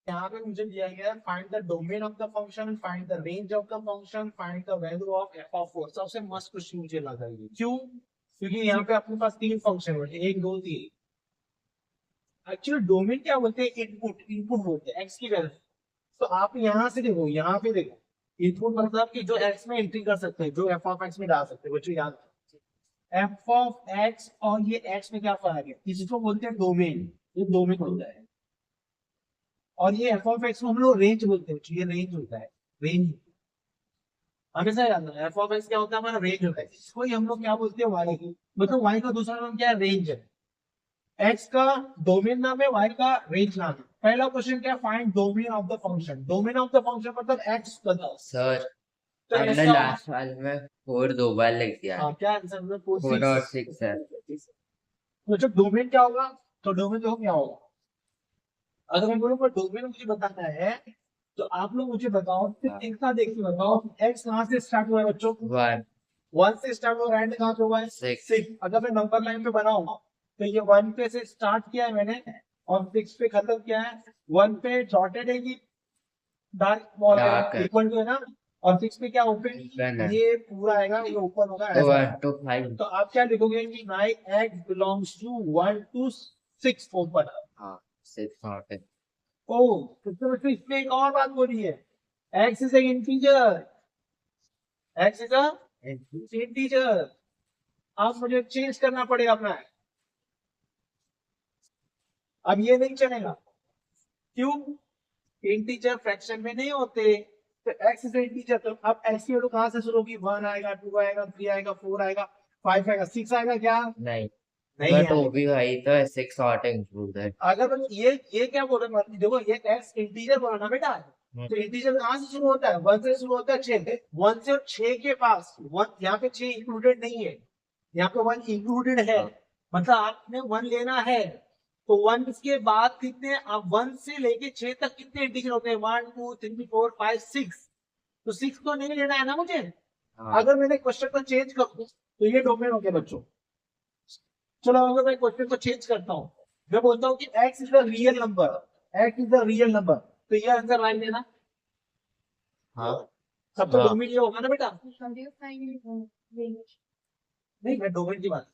यहाँ पे मुझे दिया गया है find the domain of the function, find the range of the function, find the value of F of 4। सबसे मस्त क्वेश्चन मुझे लगा ये। क्यों? क्योंकि यहाँ पे अपने पास तीन फंक्शन होते हैं, एक दो तीन। एक्चुअली डोमेन क्या बोलते हैं? इनपुट, इनपुट बोलते हैं एक्स की वैल्यू। तो आप यहाँ से देखो, यहाँ पे देखो, इनपुट मतलब कि जो एक्स में एंट्री कर सकते हैं, जो एफ ऑफ एक्स में डाल सकते हैं, बच्चों याद। एफ ऑफ एक्स और ये एक्स में क्या फर्क है? इसको बोलते हैं डोमेन, ये डोमेन होता है। और ये एफ ऑफ एक्स को हम लोग रेंज बोलते हैं, ये रेंज होता है, रेंज। हमेशा याद रखना, एफ ऑफ एक्स क्या होता है? हमारा रेंज होता है। इसको ही हम लोग क्या बोलते हैं? वाई की। मतलब वाई का दूसरा नाम क्या है? रेंज है। एक्स का डोमेन नाम है, वाई का रेंज नाम है। पहला क्वेश्चन क्या? Find domain of the function. Domain of the function मतलब एक्स बताओ सर तो हमने ऐसा। लास्ट वाले में 4 2 बार लिख दिया। हाँ, क्या आंसर है? 4 और 6 है। तो जब डोमेन क्या होगा, तो डोमेन जो क्या होगा? अगर मैं बोलूँ डोमेन मुझे बताना है, तो आप लोग मुझे बताओ, फिर एक साथ देख के बताओ, एक्स कहाँ से स्टार्ट हुआ है बच्चों? 1 वन से स्टार्ट हुआ, एंड कहाँ पे हुआ है? 6 सिक्स। अगर मैं नंबर लाइन पे बनाऊं, तो ये वन पे से स्टार्ट किया है मैंने, और सिक्स पे खत्म किया है। वन पे डॉटेड है, ये डार्क बॉल डार्क है, है। इक्वल टू है ना। और सिक्स पे क्या ओपन? ओपन है। ये पूरा आएगा, ये ओपन होगा, ऐसा 1 आएगा। to 5। तो आप क्या लिखोगे कि my x belongs to 1 to 6 open. हाँ 6 नॉट है। ओ, तो इसमें एक और बात बोली है, x is an integer, x is a integer. अब मुझे चेंज करना पड़ेगा अपना। अब ये नहीं चलेगा। क्यों? इंटीजर फ्रैक्शन में नहीं होते। तो एक्स इज इंटीजर, तो अब एक्स की वैल्यू कहां से शुरू होगी? 1 आएगा, 2 आएगा, 3 आएगा, 4 आएगा, 5 आएगा, 6 आएगा क्या? नहीं नहीं बट वो आएगा। भी वही तो है, 6 नॉट इंक्लूड है। अगर मैं ये क्या बोल रहे हैं, देखो ये एक्स इंटीजर बोला ना बेटा। तो इंटीजर कहां से शुरू होता है? 1 से शुरू होता है, 6। 1 से और 6 के पास वन, यहाँ पे 6 इंक्लूडेड नहीं है, यहाँ पे 1 इंक्लूडेड है। मतलब आपने 1 लेना है। तो 1 के बाद कितने? आप 1 से लेके 6 तक कितने इंटीजर होते हैं? 1 2 3 4 5 6। तो 6 तो नहीं लेना है ना मुझे। हाँ अगर मैंने क्वेश्चन को चेंज कर दूं, तो ये डोमेन हो गया बच्चों। चलो अगर मैं क्वेश्चन को चेंज करता हूँ, मैं बोलता हूँ कि x is the real number, x is the real number, तो ये आंसर लाइन देना। हाँ सब तो हाँ। डोमेन ये होगा ना बेटा। नहीं, मैं डोमेन की बात,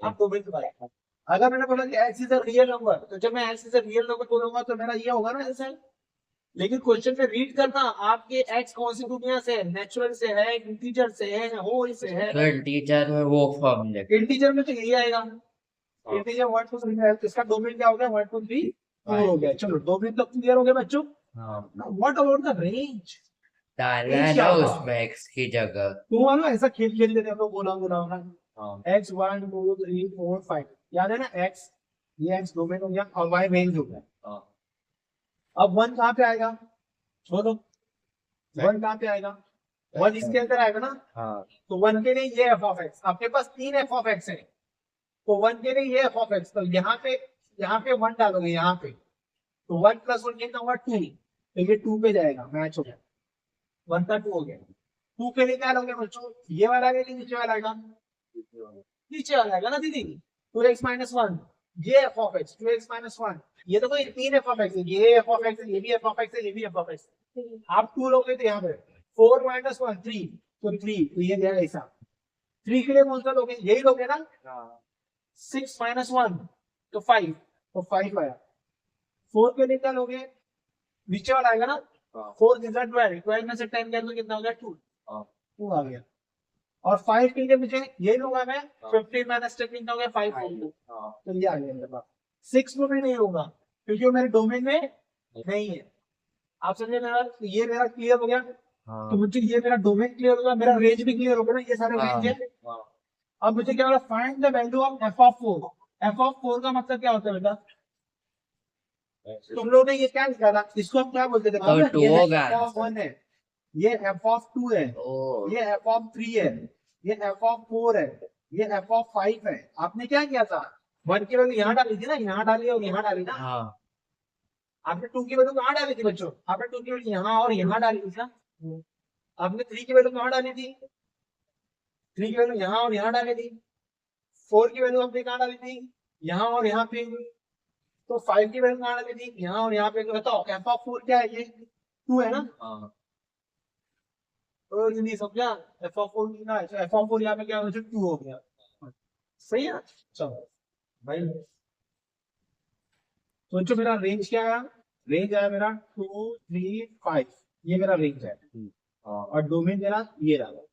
आप डोमेन की बात। अगर मैंने बोला कि x is the real number, तो जब मैं x is the real number बोलूंगा तो मेरा ये होगा ना आंसर। लेकिन क्वेश्चन में रीड करना, आपके x कौन सी दुनिया से है? नेचुरल से है, इंटीजर से है, होल से है। तो टीचर में वो फॉर्म लिख। इंटीजर में तो यही आएगा। इंटीजर 1 2 3 है, तो इसका डोमेन क्या हो गया? 1 2 3 4 हो गया। चलो डोमेन तो क्लियर हो गया बच्चों। हाँ व्हाट अबाउट द रेंज? डालना रेंज है क्या ना होगा? उसमें एक्स की जगह। तुम मानो ऐसा खेल खेल लेते हम लोग, बोला बोला हाँ एक्स 1 2 3 4 5, याद है ना एक्स? ये एक्स डोमेन हो गया और वाई रेंज हो गया। हाँ अब 1 कहाँ पे आएगा? छोड़ो, 1 कहाँ पे आएगा? 1 इसके अंदर आएगा ना। हाँ। तो 1 के लिए ये एफ ऑफ एक्स, आपके पास 3 एफ ऑफ एक्स है, तो 1 के लिए ये एफ ऑफ एक्स, तो यहाँ पे 1 डालोगे यहाँ पे, तो 1 प्लस 1 कितना हुआ? 2। तो ये 2 पे जाएगा, मैच हो गया। 1 का 2 हो गया। 2 के लिए क्या लोगे बच्चों? ये वाला आएगा कि नीचे वाला आएगा? नीचे वाला आएगा ना दीदी। 2x माइनस 1, ये F of x, 2x minus 1। ये तो कोई 3 एफ ऑफ एक्स है, ये एफ ऑफ एक्स है, ये भी एफ ऑफ एक्स है, ये भी एफ ऑफ एक्स है। आप 2 लोगे तो यहाँ पे 4 माइनस 1 3, तो 3, तो ये गया ऐसा। 3 के लिए कौन सा लोगे? यही लोगे ना। 6 माइनस 1 तो 5, तो 5 आया। 4 के लिए क्या लोगे? नीचे वाला आएगा ना। 4 दिस 12, 12 में से 10 गया तो कितना हो गया? 2, 2 आ गया। और 5 के लिए मुझे ये लूंगा मैं, 15 माइनस 10 कितना हो गया? 5 हो गया। तो ये आ गया मेरे पास। 6 में भी नहीं होगा, क्योंकि वो मेरे डोमेन में नहीं है। आप समझे मेरा? ये मेरा क्लियर हो गया। तो मुझे ये मेरा डोमेन क्लियर होगा, मेरा रेंज भी क्लियर होगा ना, ये सारे रेंज है। अब मुझे क्या बोला? Find the value of F of 4। F of 4 का मतलब क्या होता है बेटा? तुम लोग ने ये क्या निकाला? इसको हम क्या बोलते थे? तो 2 ये होगा। एफ ऑफ 1 है, ये एफ ऑफ 2 है, ओ ये एफ ऑफ 3 है, ये एफ ऑफ 4 है, ये एफ ऑफ 5 है। आपने क्या किया था? 1 की वैल्यू यहाँ डाली थी ना, यहाँ डाली और यहाँ डाली ना। हाँ आपने 2 की वैल्यू कहाँ डाली थी बच्चों? आपने 2 की वैल्यू यहाँ और यहाँ डाली थी ना। आपने 3 की वैल्यू कहाँ डाली थी? 3 की वैल्यू यहाँ और यहाँ डाली थी। 4 की वैल्यू आपने कहाँ डाली थी? यहाँ और यहाँ पे। तो 5 की वैल्यू कहाँ लगी थी, यहाँ, और यहाँ पे बताओ एफ ऑफ 4 क्या है, ये 2 है ना, हाँ तो नहीं समझा, एफ ऑफ 4 कितना है, तो एफ ऑफ 4 यहाँ पे क्या हो गया, 2 हो गया, सही है। चलो भाई सोचो मेरा रेंज क्या है, रेंज है मेरा 2 3 5, ये मेरा रेंज है, हाँ और डोमेन मेरा ये रहा,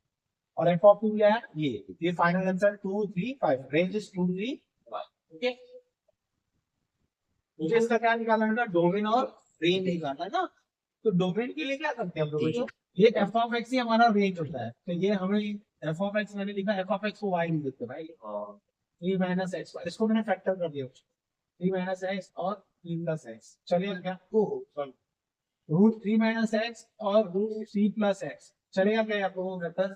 और एफ ऑफ 2 क्या है, ये final answer 2 3 5, range is 2 3 5, okay. मुझे इसका क्या निकालना है, डोमेन और रेंज निकालना है ना, तो डोमेन के लिए क्या करते हैं हम लोग, ठीक। ये एफ ऑफ एक्स ही हमारा रेंज होता है, तो ये हमें एफ ऑफ एक्स मैंने लिखा, एफ ऑफ एक्स को वाई लिख देते भाई, हाँ 3 माइनस एक्स, इसको मैंने फैक्टर कर दिया, 3 माइनस एक्स और 3 प्लस एक्स, चलिए क्या रूट 3 माइनस एक्स और रूट 3 प्लस एक्स, चलेगा क्या आप लोगों का वेक्टर,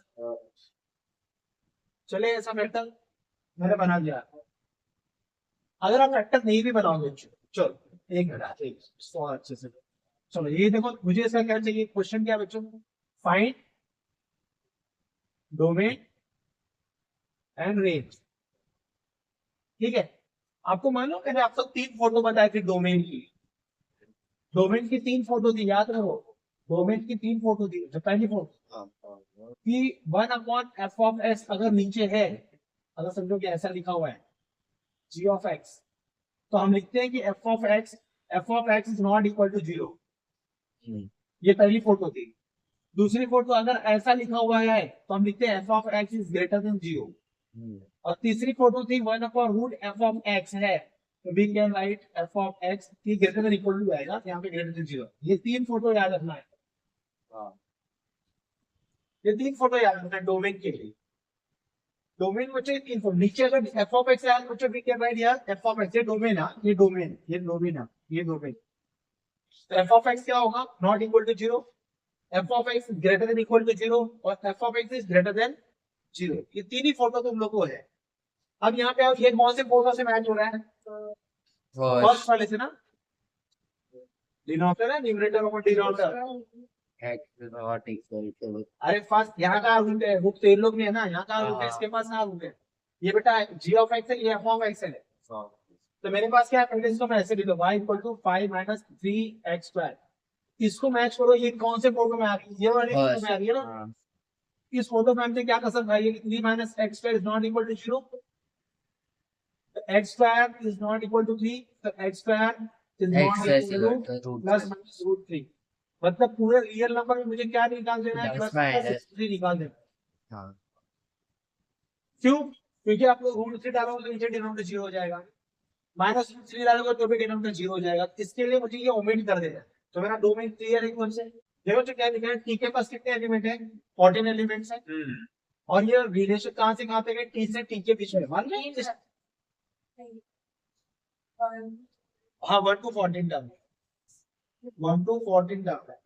चले ऐसा वेक्टर मैंने बना दिया। अगर आप वेक्टर नहीं भी बनाओगे, चलो एक मिनट, एक और अच्छे से, चलो ये देखो, मुझे इसका क्या चाहिए, क्वेश्चन क्या बच्चों, फाइंड डोमेन एंड रेंज, ठीक है। आपको मालूम मैंने आपको 3 फोटो बताई थी डोमेन की, डोमेन की 3 फोटो थी, याद रखो, डोमेन की 3 फोटो थी, जो पहली फोटो कि 1/f ऑफ x अगर नीचे है, अगर समझो कि ऐसा लिखा हुआ है g ऑफ x, तो हम लिखते हैं कि f of x is not equal to 0, ये पहली फोटो थी। दूसरी फोटो अगर ऐसा लिखा हुआ है तो हम लिखते हैं f of x is greater than 0, और तीसरी फोटो थी 1/√f ऑफ x है, तो we can write f of x की ग्रेटर देन इक्वल टू आएगा, यहाँ पे ग्रेटर देन 0, ये 3 फोटो याद रखना है, ये 3 फोटो याद रखना है डोमेन के लिए। डोमेन बच्चे 3 फोटो, नीचे अगर f ऑफ x है बच्चे वी कैन राइट यार f ऑफ x, ये डोमेन है, ये डोमेन, ये डोमेन है, ये डोमेन, तो f ऑफ x क्या होगा, not equal to 0, f of x greater than equal to 0, और f of x is greater than 0, ये 3 ही फोटो तुम लोग को है। अब यहाँ पे आओ, ये कौन से फोटो से मैच हो रहा है, फर्स्ट वाले से ना, डिनोमिनेटर है, न्यूमरेटर और denominator, x not equal to, अरे फर्स्ट यहाँ का रूट है, रूट 3 लोग में है ना, यहाँ का रूट है, इसके पास ना रूट है, ये बेटा g ऑफ x है, ये f ऑफ x है, तो मेरे पास क्या है, पहले इसको मैं ऐसे लिख लो, y equal to 5 minus 3x², इसको मैच करो, ये कौन से फोटो में आ रही है, ये वाली फोटो में आ रही है ना, इस फोटो में हमसे क्या कसम खाई है, 3 minus x² is not equal to 0, x² is not equal to 3, तो x² is not equal to plus minus root 3, मतलब पूरे रियल नंबर में मुझे क्या निकाल देना है, प्लस माइनस 3 निकाल देना है। क्यों, क्योंकि आप लोग रूट 3 डालोगे तो नीचे डिनोमिनेटर 0 हो जाएगा, माइनस रूट 3 डालोगे तो भी डिनोमिनेटर 0 हो जाएगा, इसके लिए मुझे ये ओमिट कर देना है, तो मेरा डोमेन क्लियर है कौन से, देखो तो क्या लिखा है, टी के पास कितने एलिमेंट है, 14 एलिमेंट्स है, और ये रिलेशन कहां से कहां तक है, टी से टी के बीच में, मालूम है, हाँ 1 to 14 टर्म, 1 to 14 टर्म है,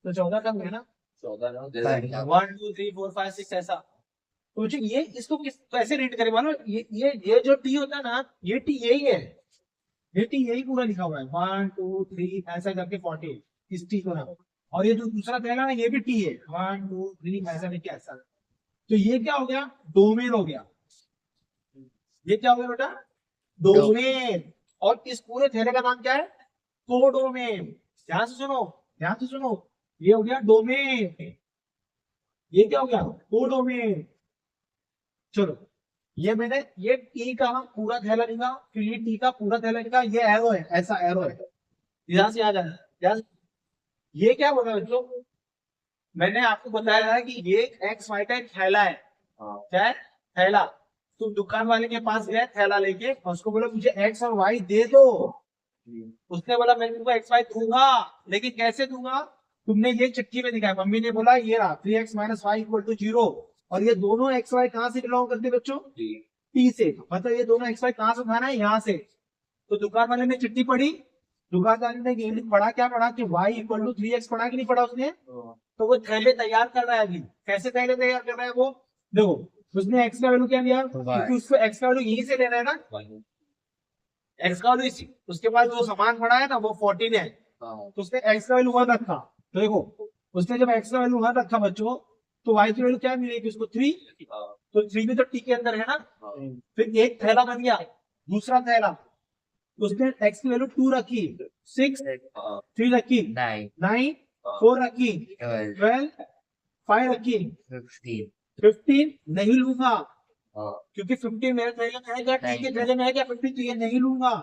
तो 14 टर्म है ना, 1 2 3 4 5 6 ऐसा, तो मुझे ये इसको कैसे रीड करें मानो, ये जो टी होता है ना, ये टी यही है, ये टी यही पूरा लिखा हुआ है, 1 2 3 ऐसा करके 14, इस टी को ना, और ये जो दूसरा देगा ना, ये भी टी है, 1 2 3 ऐसा लिखा ऐसा, तो ये क्या हो गया, डोमेन हो गया, ये क्या हो गया बेटा, डोमेन, और इस पूरे थैले का नाम क्या है, कोडोमेन, ध्यान से सुनो, ध्यान से सुनो, ये हो गया डोमेन, ये क्या हो गया, कोडोमेन। चलो ये मैंने ये टी का पूरा थैला लिखा, फिर ये टी का पूरा थैला लिखा, ये एरो है, ऐसा एरो है, ध्यान से आ जाए, ये क्या बोला बच्चों, मैंने आपको बताया है कि ये एक्स वाई का एक थैला है, क्या है, थैला, तुम दुकान वाले के पास गए थैला लेके, उसको बोला मुझे एक्स और वाई दे दो, उसने बोला मैं तुमको एक्स वाई दूंगा, लेकिन कैसे दूंगा, तुमने ये चिट्ठी में दिखाया, मम्मी ने बोला ये रहा 3x minus Y equal to 0, और ये दोनों एक्स वाई कहाँ से बिलोंग करते बच्चों, टी से, मतलब ये दोनों एक्स वाई कहाँ से उठाना है, यहाँ से, तो दुकान वाले ने चिट्ठी पढ़ी, दुकानदार ने पढ़ा, क्या पढ़ा कि y इक्वल टू 3x पढ़ा कि नहीं पढ़ा उसने, तो वो थैले तैयार कर रहा है अभी, कैसे थैले तैयार कर रहा है वो, देखो उसने x का वैल्यू क्या लिया, क्योंकि उसको x का वैल्यू यहीं से लेना है ना, x का वैल्यू, उसके पास जो सामान पड़ा है ना वो 14 है, तो उसने x का वैल्यू 1 रखा, तो देखो उसने जब x का वैल्यू 1 रखा बच्चों, तो y की वैल्यू क्या मिलेगी उसको 3, तो 3 भी तो t के अंदर है ना, फिर एक थैला बन गया, दूसरा थैला, उसने x की वैल्यू 2 रखी, 6 uh, 3 रखी, 9, 9 4 रखी, 12, 12 5 रखी, 15, 15 नहीं लूंगा uh, क्योंकि 15 मेरे थैले में है क्या, टी के 9, थैले में है क्या, 15 तो ये नहीं लूंगा।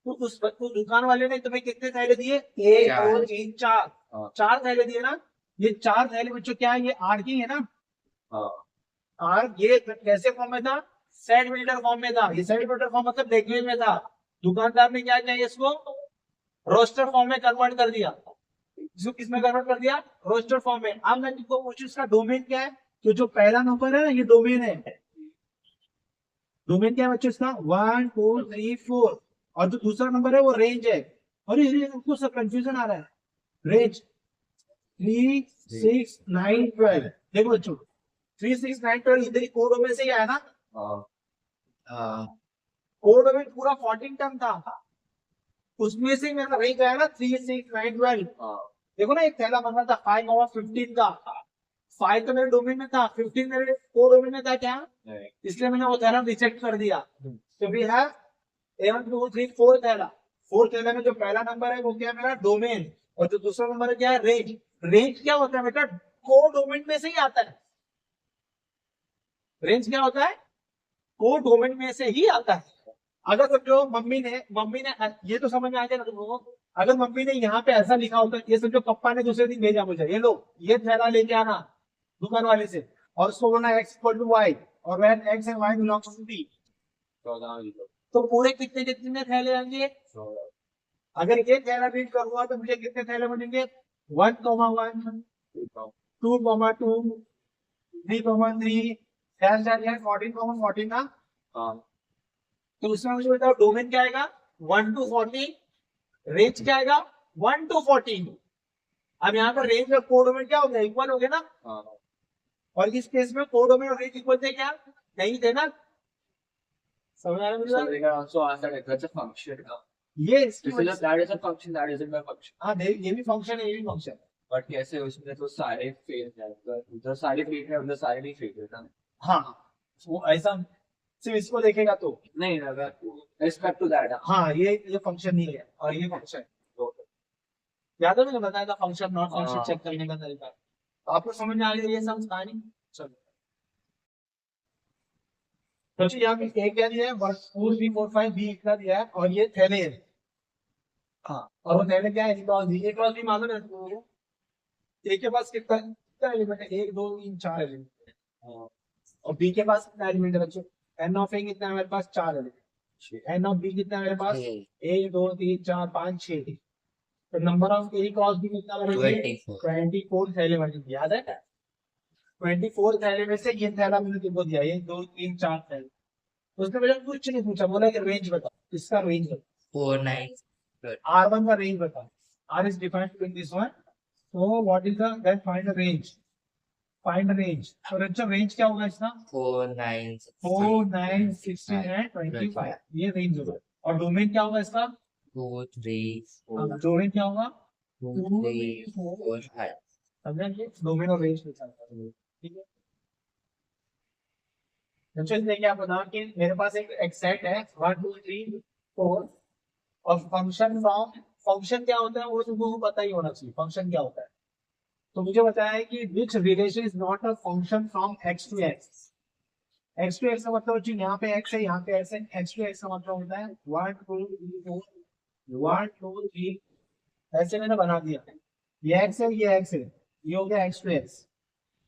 तो उस दुकान वाले ने तुम्हें कितने थैले दिए, 1 चार। 2 3 4, हाँ। 4 थैले दिए ना। ये 4 थैले बच्चों क्या है, ये आर की है ना, आर ये कैसे फॉर्म में था, सेट बिल्डर फॉर्म में था। ये सेट बिल्डर फॉर्म मतलब लैंग्वेज में था, दुकानदार ने क्या किया इसको रोस्टर फॉर्म में कन्वर्ट कर दिया। इसको किसमें कन्वर्ट कर दिया, रोस्टर फॉर्म में। अब मैं तुमको पूछूं इसका डोमेन क्या है, तो जो पहला नंबर है ना ये डोमेन है। डोमेन क्या है बच्चों इसका, 1 2 3 4, और जो दूसरा नंबर है वो रेंज है। अरे अरे हमको सब कंफ्यूजन आ रहा है, रेंज 3 6 9 12। देखो बच्चों 3 6 9 12 इधर कोड डोमेन से ही आया ना, कोड डोमेन पूरा 14 टर्म था, उसमें से मेरा रेंज आया ना 3 6 9 12। देखो ना एक थैला बन रहा था 5 और 15 का, 5 तो मेरे डोमेन में था, 15 मेरे कोड डोमेन में था क्या, इसलिए मैंने वो थैला रिजेक्ट कर दिया। तो वी हैव 1 2 3 4 थैला, 4 थैला में जो पहला नंबर है वो क्या है मेरा डोमेन, और जो दूसरा नंबर है क्या है रेंज। रेंज क्या होता है बेटा, कोड डोमेन में से ही आता है। रेंज क्या होता है, कोड डोमेन में से ही आता है। अगर समझो मम्मी ने ये तो समझ में आ गया ना तुमको, अगर मम्मी ने यहाँ पे ऐसा लिखा होता, ये समझो पप्पा ने दूसरे दिन भेजा मुझे, ये लो ये थैला लेके आना दुकान वाले से, और उसको बोलना x इक्वल टू y, और when x and y belongs to b, तो पूरे कितने कितने थैले आएंगे। अगर ये थैला रीड करूंगा तो मुझे कितने थैले बनेंगे, 1 1 2 2 3 3 14 14 ना। तो उसमें मुझे बताओ डोमेन क्या आएगा, 1 to 14, रेंज क्या आएगा 1 to 14। अब यहाँ पर रेंज और कोड डोमेन क्या हो गया, इक्वल हो गया ना। और इस केस में कोड डोमेन और रेंज इक्वल थे क्या, नहीं थे ना। समझ आ रहा है मुझे? also answer it. That's a function. ये इसकी This is a, that is a function. That isn't a function. हाँ ये भी फंक्शन है, ये भी फंक्शन। But कैसे उसमें तो सारे फेल है, उधर सारे फेल है, उधर सारे नहीं फेल है ना। हाँ वो ऐसा सिर्फ इसको देखेगा तो नहीं अगर रिस्पेक्ट टू दैट। हाँ ये फंक्शन नहीं है और ये फंक्शन है। याद है मैंने बताया था फंक्शन नॉट फंक्शन चेक करने का तरीका, आपको समझ में आ गया ये सब कहानी। चलो तो यहाँ पे एक क्या दिया है, 1 2 3 4 5 बी इतना दिया है, और ये थैले है। हाँ और वो थैले क्या है, ए क्रॉस बी मालूम है तुमको, ए के पास कितना एलिमेंट है, 1 2 3 4 एलिमेंट है, और बी के पास कितना एलिमेंट है बच्चों, एन ऑफ ए कितना है मेरे पास 4 एलिमेंट, एन ऑफ बी कितना है मेरे पास 1 2 3 4 5 6, तो number of A cross B कितना बनेगा 24 थैले बनेंगे। याद है 24 थैले में से ये थैला मैंने तुमको दिया, ये 2 3 4 थैले, उसने मुझे कुछ नहीं पूछा, बोला कि रेंज बता, इसका रेंज बता 4 9 R1 का रेंज बता, R is defined in this one, so what is the, then find the range, find the range। तो रेंज क्या होगा इसका 4 9 4 9 16 and 25, ये रेंज होगा। और डोमेन क्या होगा इसका 2 3 4 डोमेन क्या होगा 2 3 4 5। समझे, डोमेन और रेंज निकालना है, ठीक है। इसलिए क्या बता कि मेरे पास एक सेट है 1 2 3 4, और फंक्शन फंक्शन क्या होता है वो तुमको पता ही होना चाहिए, फंक्शन क्या होता है। तो मुझे बताया है कि which relation is not a function from x to x। x to x का मतलब जी यहाँ पे x है, यहाँ पे x है, x टू x का मतलब होता है 1 2 3 4 1 2 3, ऐसे मैंने बना दिया, ये x है ये x है, ये हो गया x टू x।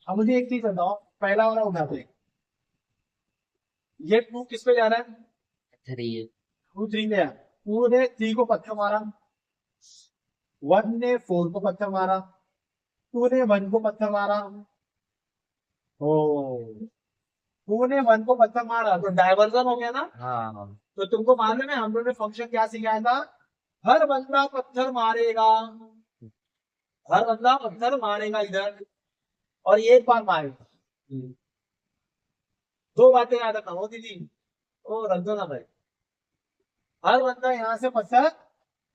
अब मुझे एक चीज बताओ, पहला वाला उठाते हैं, ये 2 किस पे जा रहा है 3 2 3 गया, 2 ने 3 को पत्थर मारा, 1 ने 4 को पत्थर मारा, 2 ने 1 को पत्थर मारा, ओ 2 ने 1 को पत्थर मारा तो डायवर्जन हो गया ना। हाँ तो तुमको मालूम है हम लोगों ने फंक्शन क्या सिखाया था, हर बंदा पत्थर मारेगा, हर बंदा पत्थर मारेगा इधर, और एक बार मारेगा। 2 बातें याद रखना हो दीदी, ओ रख दो ना भाई, हर बंदा यहाँ से पत्थर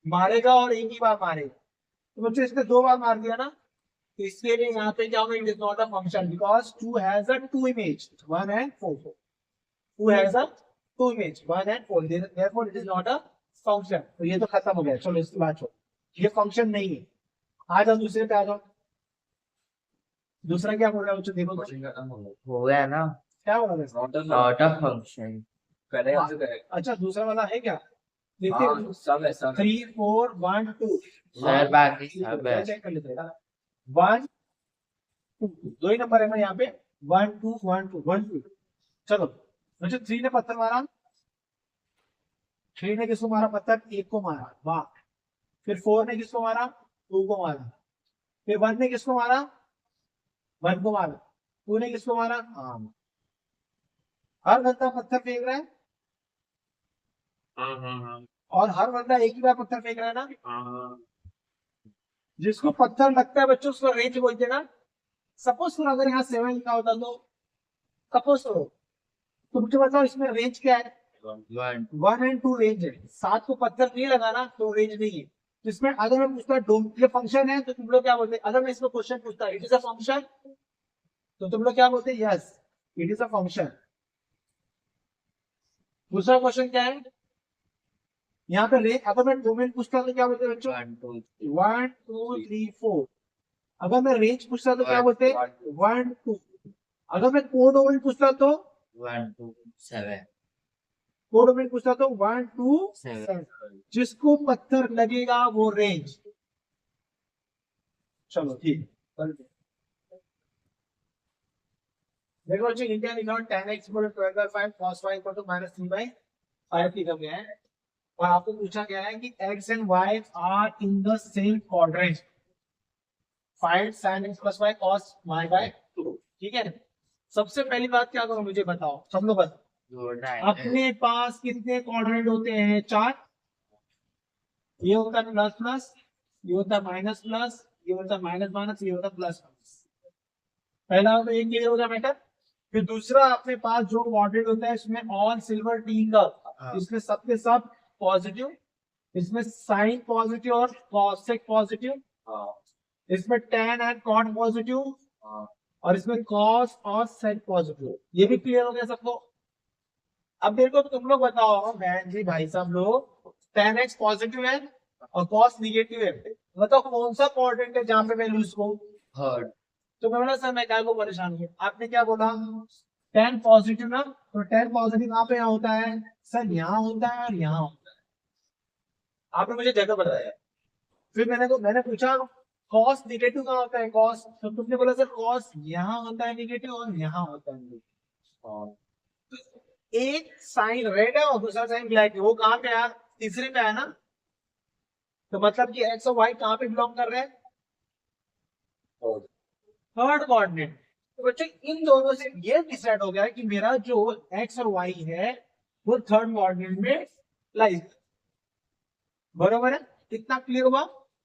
मारेगा और एक ही बार मारेगा। तो बच्चों इसने 2 बार मार दिया ना, तो इसके लिए यहाँ पे क्या होगा, it is not a function because 2 has a 2 image 1 and 4, 2 has a 2 image 1 and 4, therefore it is not a function, तो ये तो खत्म हो गया, चलो इसकी बात छोड़ो, ये फंक्शन नहीं है। आ जाओ दूसरे पे आ जाओ। दूसरा क्या बोल रहा है बच्चों, देखो तो क्वेश्चन खत्म हो गया। हो गया ना, क्या बोल रहा है इसमें? Not a not a function. Correct answer correct. अच्छा दूसरा वाला है क्या? हाँ देखिए सब है सब है। 3 4 1 2 सर बाकी सब है। चेक कर लेते हैं। 1 2 दो ही नंबर है ना यहाँ पे, 1 2 1 2 1 2। चलो बच्चों 3 ने पत्थर मारा, 3 ने किसको मारा पत्थर, 1 को मारा, वाह। फिर 4 ने किसको मारा, 2 को मारा। फिर 1 ने किसको मारा, 1 को मारा। 2 ने किसको मारा, हाँ। हर बंदा पत्थर फेंक रहा है, और हर बंदा एक ही बार पत्थर फेंक रहा है ना। जिसको पत्थर लगता है बच्चों उसको रेंज बोलते हैं ना। सपोज करो अगर यहाँ 7 लिखा होता तो, सपोज करो, तो मुझे बताओ इसमें रेंज क्या है, 1 एंड 2 रेंज है। 7 को पत्थर नहीं लगाना तो रेंज नहीं है। तो इसमें अगर मैं पूछता ये फंक्शन है तो तुम लोग क्या बोलते हैं, अगर मैं इसमें क्वेश्चन पूछता इट इज अ फंक्शन, तो तुम लोग क्या बोलते हैं, yes it is a function. दूसरा क्वेश्चन क्या है, यहाँ पे रेंज, अगर मैं डोमेन पूछता तो क्या बोलते हैं बच्चों, 1 2 3 4। अगर मैं रेंज पूछता तो क्या बोलते हैं, 1 2। अगर मैं कोडोमेन पूछता तो, 1 2 7 कोडोमेन पूछता तो 1 2 7। 7। जिसको पत्थर लगेगा वो रेंज। चलो ठीक है। देखो बच्चों ये क्या लिखा है, 10x = 12/5 cos y = -3/5 लिखा गया है। और आपको पूछा गया है कि x and y are in the same quadrant, find sin x + y cos y/2। ठीक है, सबसे पहली बात क्या करो मुझे बताओ, सब लोग बताओ, जोड़ना है। अपने पास कितने क्वाड्रेंट होते हैं, 4। ये होता है प्लस प्लस, ये होता है माइनस प्लस, ये होता है माइनस माइनस, ये होता है प्लस प्लस। पहला तो एक क्लियर होगा बेटा। फिर दूसरा अपने पास जो क्वाड्रेंट होता है इसमें ऑल सिल्वर टींगर, इसमें सबके सब पॉजिटिव, इसमें साइन पॉजिटिव और कॉसेक पॉजिटिव, इसमें tan एंड कॉट पॉजिटिव, और इसमें कॉस और सेक पॉजिटिव। ये भी क्लियर हो गया सबको। अब मेरे को तुम लोग बताओ बहन जी भाई साहब लोग, tan x पॉजिटिव है और cos निगेटिव है, बताओ कौन सा क्वाड्रेंट है जहां पे वैल्यू इसको, थर्ड। तो मैं बोला सर मैं क्या को परेशान हूँ, आपने क्या बोला, tan पॉजिटिव ना, तो tan पॉजिटिव कहाँ पे यहाँ होता है सर, यहाँ होता है और यहाँ होता है। आपने मुझे जगह बताया। फिर मैंने पूछा कॉस निगेटिव कहाँ होता है, कॉस, तो तुमने बोला सर कॉस यहाँ होता है निगेटिव और यहाँ होता है negative। तो एक साइन रेड है और दूसरा साइन ब्लैक है, वो कहाँ पे आया, तीसरे पे आया ना। तो मतलब कि एक्स और वाई कहाँ पे बिलोंग कर रहे हैं, थर्ड कोऑर्डिनेट। तो बच्चों इन दोनों से ये डिसाइड हो गया कि मेरा जो एक्स और वाई है वो थर्ड कोऑर्डिनेट में लाइज, बरोबर है, कितना क्लियर हुआ।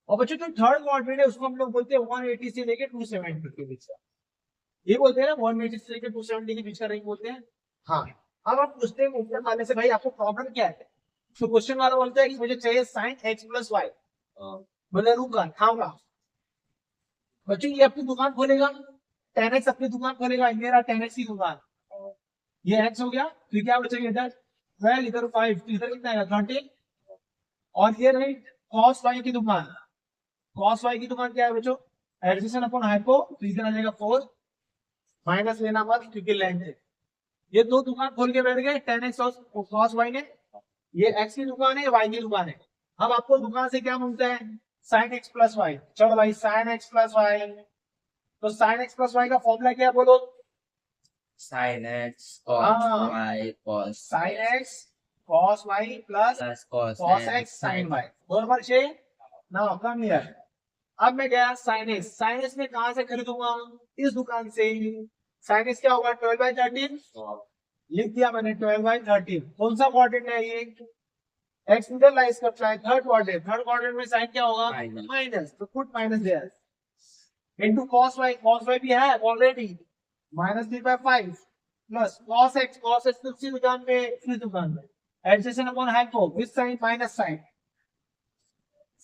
और बच्चों जो थर्ड कोऑर्डिनेट है उसको हम लोग बोलते हैं 180 से लेके 270 के बीच का, ये बोलते हैं ना 180 से लेके 270 के बीच का रेंज बोलते हैं। हाँ, अब आप पूछते हैं क्वेश्चन वाले से भाई आपको प्रॉब्लम क्या है, तो क्वेश्चन वाला बोलता है कि मुझे चाहिए साइन x + y। बोले रुका खाऊंगा। बच्चों ये अपनी दुकान खोलेगा, 10x अपनी दुकान खोलेगा, ये रहा 10x की दुकान, ये x हो गया, फिर क्या बचेगा इधर 12, इधर 5, इधर कितना आएगा 30। और ये रही cos y की दुकान, cos y की दुकान क्या है बच्चों, एडजेसेंट अपॉन हाइपो, तो इधर आ जाएगा 4, माइनस लेना मत क्योंकि लेंथ है। ये दो दुकान खोल के बैठ गए 10x और cos y ने, ये x की दुकान है, y की दुकान है। अब आपको दुकान से क्या मिलता है, sin x + y। चलो भाई sin x + y, तो sin x + y का फॉर्मूला क्या है बोलो, sin x cos हाँ। y cos sin x cos y plus plus cos cos x sin y, बराबर 6 ना, कम है। अब मैं गया sin x में कहां से खरीदूंगा, इस दुकान से। sin x क्या होगा 12/13, लिख दिया मैंने 12/13। कौन सा क्वाड्रेंट है ये, x इधर लाइज करता है, थर्ड क्वाड्रेंट, थर्ड क्वाड्रेंट में साइन क्या होगा माइनस, तो put minus there into cos y भी है ऑलरेडी -3/5 प्लस cos x दूसरी दुकान पे, इस दुकान पे adjacent upon hypo with sine minus sine,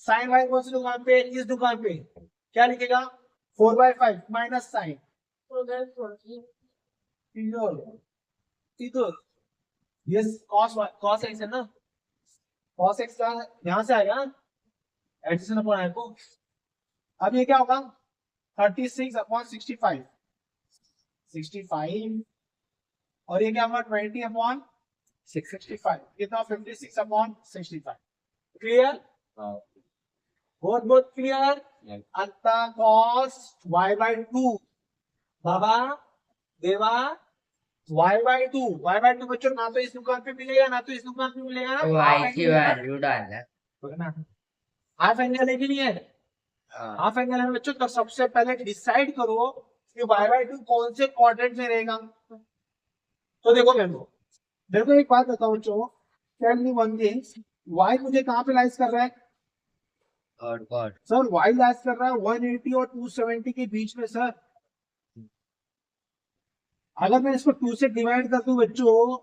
sin y कौन सी दुकान पे, इस दुकान पे, क्या लिखेगा 4/5 माइनस साइन, इधर इधर ये cos x है ना, cos x यहाँ से आएगा ना, एडिशन अपॉन हाइपो। अब ये क्या होगा 36 अपॉन 65, 65 और ये क्या होगा 20 अपॉन 65, कितना 56 अपॉन 65। क्लियर, बहुत क्लियर। अतः cos y/2 बाबा देवा y/2 बच्चों ना तो इस दुकान पे मिलेगा ना तो इस दुकान पे मिलेगा ना, y की वैल्यू डालना। हाफ एंगल है कि नहीं है, हाँ, हाफ एंगल है बच्चों। तो सबसे पहले डिसाइड करो कि y/2 कौन से क्वाड्रेंट में रहेगा। तो देखो देखो एक बात बताओ बच्चों, tell me one thing, y मुझे कहाँ पे लाइज कर रहा है गॉड सर, y लाइज कर रहा है 180 और 270 के बीच में सर। अगर मैं इसको 2 से डिवाइड कर दूं बच्चों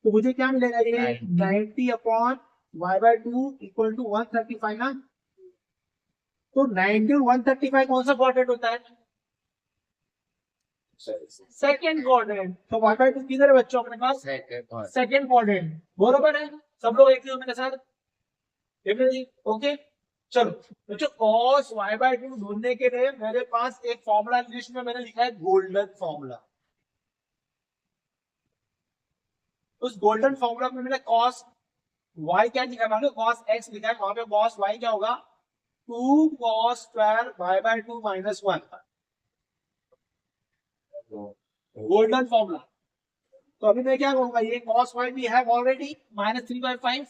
तो मुझे क्या मिलेगा, ये 90 अपॉन y/2 इक्वल टू 135 ना। तो 90 और 135 कौन सा क्वाड्रेंट होता है, सेकंड क्वाड्रेंट। तो y/2 किधर है बच्चों अपने पास, सेकंड क्वाड्रेंट, बरोबर है। सब लोग एक ही हो मेरे साथ, ओके। चलो बच्चों, cos y/2 ढूंढने के लिए मेरे पास एक फॉर्मूला लिस्ट में मैंने लिखा है गोल्डन फॉर्मूला। उस गोल्डन फॉर्मूला में मैंने cos y क्या लिखा है, cos x लिखा है, वहां पे cos y क्या होगा 2 cos square y/2 minus 1, golden formula. तो अभी मैं क्या करूंगा, ये cos y भी है ऑलरेडी -3/5,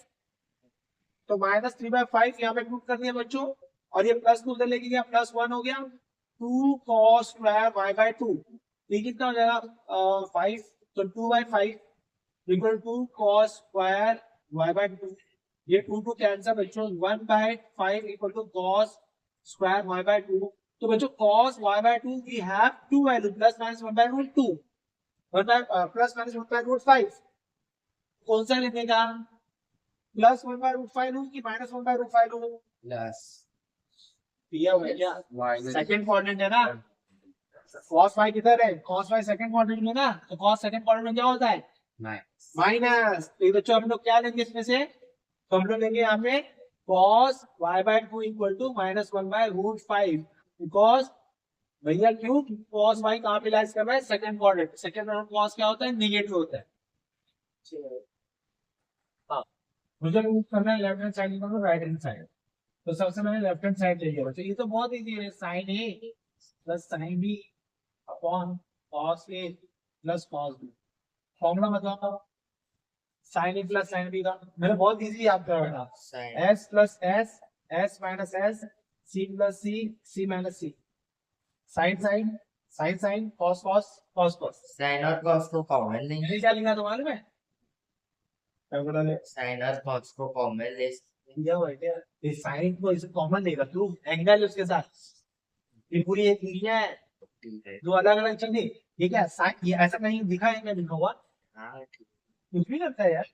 तो -3/5 यहाँ पे पुट कर दिया बच्चों, और ये प्लस 2 से लेके गया +1 हो गया 2 cos स्क्वायर y/2, ये कितना हो जाएगा 5, तो 2/5 equal to cos square y/2, ये 2 कैंसिल बच्चों, 1/5 equal to cos square y/2। तो बच्चों cos y/2 we have two value, plus minus 1/2, plus minus 1/5, कौन सा लेने का, प्लस 1/5 लूं कि माइनस 1/5 लूं, प्लस दिया हुआ है क्या, सेकंड क्वाड्रेंट है ना, cos y किधर है, cos y सेकंड क्वाड्रेंट में ना, तो cos सेकंड क्वाड्रेंट में क्या होता है माइनस। तो ये बच्चों हम लोग क्या लेंगे इसमें से, तो हम लोग लेंगे यहाँ पे cos y/2 equal to -1/√5, because भैया क्यों, cos y कहाँ पे लाइज कर रहा है, second quadrant, second quadrant cos क्या होता है, नेगेटिव होता है। हाँ, मुझे मूव करना है लेफ्ट हैंड साइड में राइट हैंड साइड, तो सबसे मैंने लेफ्ट हैंड साइड ले लिया बच्चों। ये तो बहुत इजी है, sin a plus sin b upon cos a plus cos b, formula बताओ sin a plus sin b का, मैंने बहुत इजी याद कर रखा, s plus s, s minus s, c plus c, c minus c, sin sin, sin sin, cos cos, cos cos। Sine और cos को common लेंगे, ये क्या लिखा तुम्हारे में, फॉर्मूला ले साइन और कॉस को कॉमन ले, दिया हुआ है क्या, ये sin को इसे कॉमन लेगा तू, एंगल उसके साथ, ये पूरी एक लिनिया है, ठीक है। दो अलग अलग चीजें, ये क्या sin, ये ऐसा नहीं दिखा है क्या लिखा हुआ, हाँ ठीक कुछ भी करता है यार,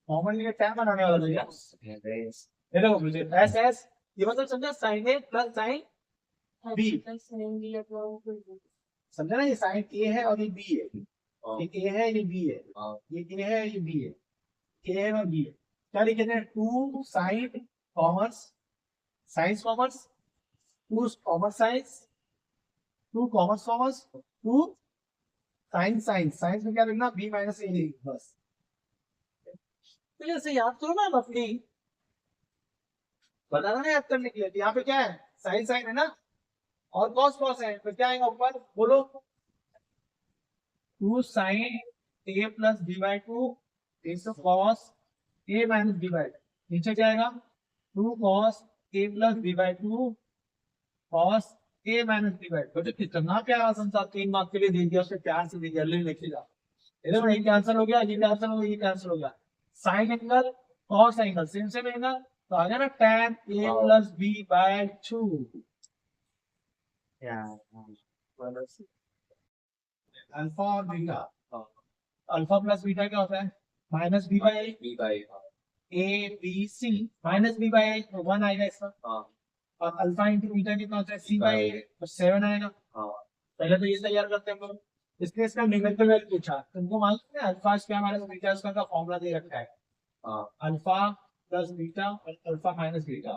कॉमन लेके टाइम बनाने वाला भैया। है। ये देखो मुझे एस एस, ये मतलब समझा sin a plus sin b, समझा ना, ये sin a है और ये b है, ये a है ये b है, ये a है ये b है, a है और b है, क्या लिखे थे 2 sin commerce science commerce, 2 commerce science, 2 commerce commerce, 2 science science, science में क्या लिखना b माइनस a, बस। तो जैसे याद करो ना अपनी, बताना ना याद करने के लिए, यहाँ पे क्या है साइन साइन है ना, और कॉस कॉस है, तो क्या आएगा ऊपर बोलो, 2 sin a plus b/2 into cos a minus b/2, नीचे क्या आएगा 2 cos a plus b/2 cos a minus b/2। तो कितना प्यारा संसार 3 मार्क्स के लिए दे दिया, उससे प्यार से दे दिया, ले लिख लिया, इधर ये कैंसिल हो गया, ये कैंसिल हो गया, ये कैंसिल हो गया, sign angle cos angle same same angle, तो आ गया ना tan a plus b/2, alpha और बीटा, अल्फा प्लस बीटा क्या होता है minus b/a, a b c minus b/a, 1 आएगा इसका, और अल्फा इंटू बीटा कितना होता है c/a, तो 7 आएगा। पहले तो ये तैयार करते हैं हम लोग, इसलिए इसका न्यूमेरिकल वैल्यू पूछा, तुमको मालूम है alpha square minus beta square का फॉर्मूला दे रखा है, अल्फा प्लस बीटा और अल्फा माइनस बीटा।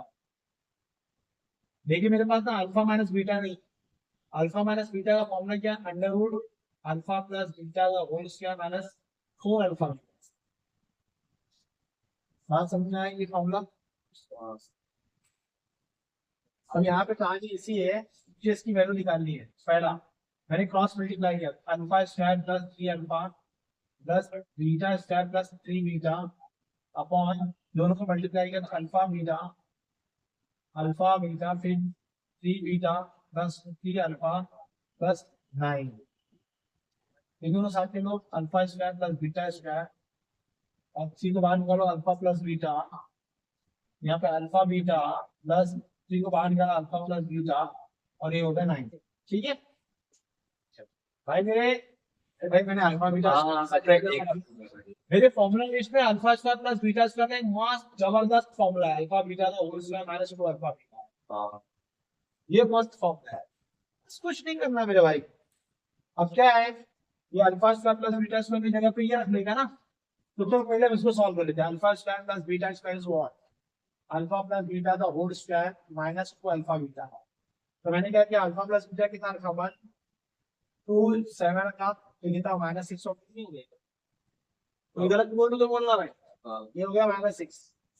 देखिए मेरे पास ना अल्फा माइनस बीटा नहीं, अल्फा माइनस बीटा का फॉर्मूला क्या है, under root alpha plus beta का होल स्क्वायर माइनस 4 अल्फा। बात समझ में आएगी फॉर्मूला। अब यहाँ पे कहानी इसी है कि इसकी वैल्यू निकालनी है। पहला मैंने क्रॉस मल्टीप्लाई किया, alpha square plus 3 alpha plus beta square plus 3 beta upon दोनों को मल्टीप्लाई किया तो अल्फा बीटा फिर 3 बीटा प्लस 3 अल्फा प्लस 9। ये दोनों साथ के लोग alpha square plus beta square और सी को बाहर निकालो अल्फा प्लस बीटा, यहाँ पे अल्फा बीटा प्लस 3 को बाहर निकाला अल्फा प्लस बीटा और ये हो गया 9। ठीक है भाई भाई मैंने अल्फा बीटा मेरे फॉर्मूला लिस्ट में alpha square plus beta square का एक मस्त जबरदस्त फॉर्मूला है, अल्फा बीटा का whole square minus 2 alpha beta. ये मस्त फॉर्मूला है, कुछ नहीं करना मेरे भाई। अब क्या है, ये alpha square plus beta square की जगह पे ये रख लेगा ना, तो पहले इसको सॉल्व कर लेते हैं। Alpha square plus beta square is what, alpha plus beta the whole square minus 2 alpha beta. तो मैंने क्या किया, अल्फा प्लस बीटा कितना रखा, 1 2 7 का तो कितना माइनस 6 हो गया। तो गलत बोल तो बोलना भाई, ये हो गया माइनस 6।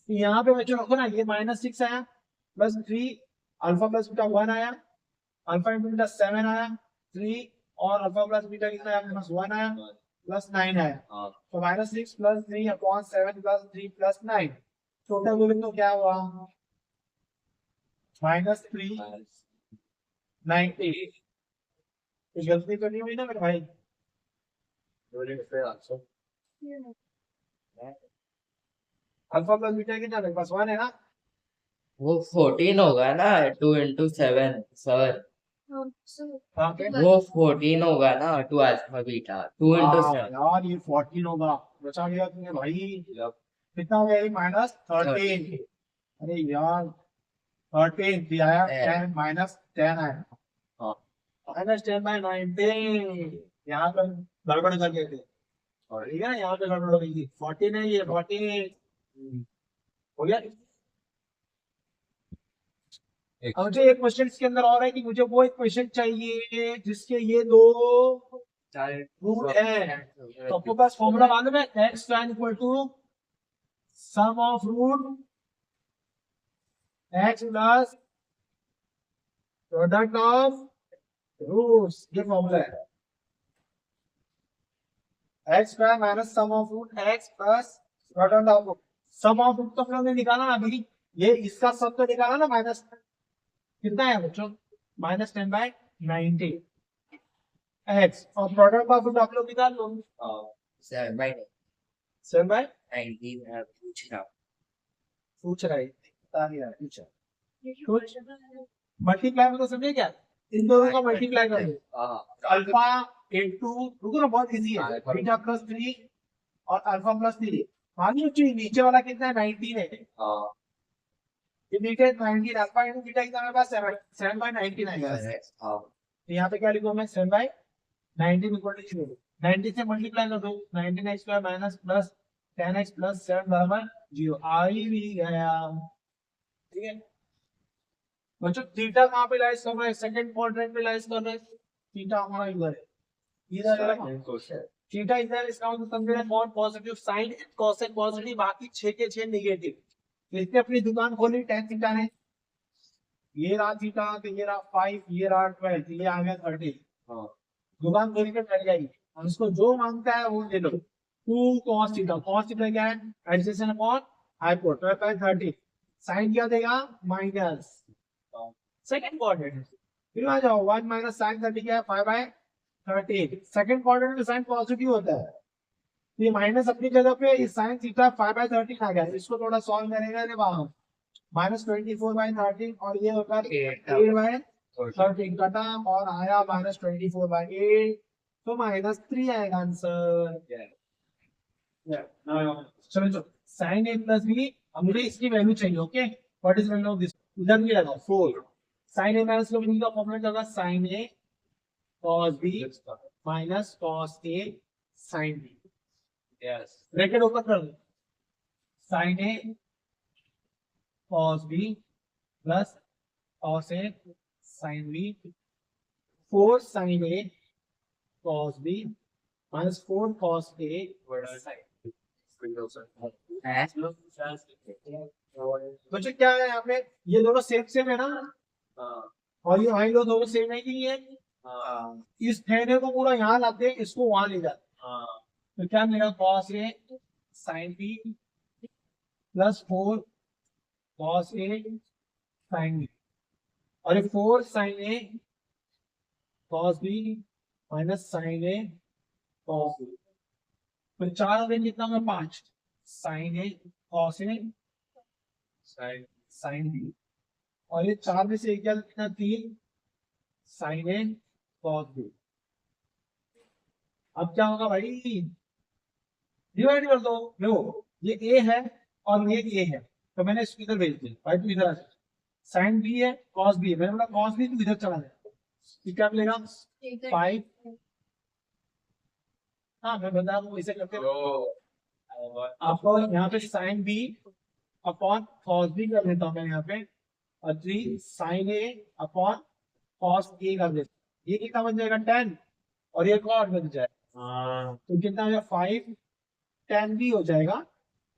तो यहाँ पे बच्चों रखो ना, ये माइनस 6 आया प्लस 3 अल्फा प्लस बीटा 1 आया, अल्फा इंटू बीटा 7 आया 3 और अल्फा प्लस बीटा कितना आया, माइनस 1 आया प्लस 9 आया। तो minus 6 plus 3 upon 7 plus 3 plus 9 total बोलेंगे तो क्या हुआ, माइनस 3 90। गलती तो नहीं हुई ना मेरे भाई। अल्फा प्लस बीटा कितना है, बस 1 है ना। वो 14 होगा ना, 2 into 7 सर। वो 14 होगा ना, 2 अल्फा बीटा 2 into 7। यार ये 14 होगा, बचा लिया तुमने भाई। कितना हो गया, माइनस 13। अरे यार 13 भी आया, 10 माइनस 10 आया, माइनस 10 बाय 19। यहाँ पर गड़बड़ कर गए थे, ठीक है ना, यहाँ पे गड़बड़ हो गई थी। 14 है ये, 14 हो गया। अब मुझे एक क्वेश्चन के अंदर और है कि मुझे वो एक क्वेश्चन चाहिए जिसके ये दो रूट है। तो आपके पास फॉर्मूला मालूम है, x square equal to sum of root x plus product of roots. ये फॉर्मूला है, x square minus sum of root x plus product of root. Sum of root तो हम लोग ने निकाला ना अभी, ये इसका सब तो निकाला ना, माइनस कितना है बच्चों, माइनस 10 बाय 90 एक्स और प्रोडक्ट ऑफ रूट आप लोग निकाल लो 7 by 7 बाय 90 में पूछ रहा है, बता नहीं रहा है, पूछा मल्टीप्लाई में तो समझे क्या, इन दोनों का मल्टीप्लाई कर दो, अल्फा इनटू, रुको ना बहुत इजी है, बीटा प्लस 3 और अल्फा प्लस 3। मान लो नीचे वाला कितना है, 19 है, ये बीटा 19, अल्फा इनटू बीटा कितना मेरे पास 7 बाय 19 आएगा। तो यहाँ पे क्या लिखूं मैं, 7 बाय 19 इक्वल टू 90 से मल्टीप्लाई कर दो, 19x square minus plus 10x plus 7 बराबर 0 आ ही भी गया। ठीक है बच्चों, थीटा कहाँ पे लाइज कर रहे हैं, सेकंड क्वाड्रेंट पे लाइज कर रहे हैं, थीटा हमारा इधर है, इधर थीटा इधर, इसका मतलब समझ रहे हैं कौन पॉजिटिव साइन कोसेक पॉजिटिव, बाकी 6 के 6 नेगेटिव। इसने अपनी दुकान खोली tan थीटा ने, ये रहा थीटा, तो ये रहा 5, ये रहा 12, ये आ गया 30। दुकान खोल के बैठ जाएगी, और उसको जो मांगता है वो ले लो। 2 cos थीटा, cos थीटा क्या है, adjacent upon hypotenuse by 30, sine क्या देगा, माइनस सेकंड क्वाड्रेंट। फिर आ जाओ 1 माइनस sin 30 क्या है, 5 बाय 30। सेकंड क्वाड्रेंट में साइन पॉजिटिव होता है, ये माइनस अपनी जगह पे इस sin थीटा 5 बाय 30 आ गया। इसको थोड़ा सॉल्व करेगा रे बाहर, माइनस 24 बाय 13 और ये होगा 8 बाय 13 कटा और आया माइनस 24 बाय 8, तो माइनस 3 आएगा आंसर। चलो sin a प्लस बी, मुझे इसकी वैल्यू चाहिए। Okay what is value of this, इधर भी लगाओ 4। sin a माइनस बी का फॉर्मूला होगा sin a cos b minus cos a sin b। Bracket open कर दो, sign A cos B plus cos A sine B, 4 sign A cos B minus 4 cos A. बच्चों क्या है यहाँ पे, ये दोनों सेम सेम है ना, और ये भाई दोनों सेम है कि नहीं है? इस ठहरे को पूरा यहाँ लाते हैं, इसको वहां ले जाते हैं। तो क्या मिलेगा, cos A sine B plus 4 cos A sine B, और ये 4 साइन ए कॉस बी माइनस साइन ए कॉस बी। तो 4 हो गए, कितना होगा 5 sign A cos A sine B, और ये 4 में से एक कितना 3 साइन ए कॉस बी। अब क्या होगा भाई, डिवाइड कर दो। देखो ये ए है और ये ए है, तो मैंने इसको इधर भेज दिया भाई, तू इधर आ। साइन बी है कॉस बी है, मैंने बोला कॉस बी, तू इधर चला जाए, तो क्या मिलेगा 5। हाँ मैं बता दूं इसे करते आपको यहाँ पे sine B upon cos B कर देता हूँ मैं यहाँ पे, और 3 sine A upon cos A कर देता हूँ। ये कितना बन जाएगा 10, और ये कॉट बन जाएगा, तो कितना हो जाएगा 5 10 बी हो जाएगा,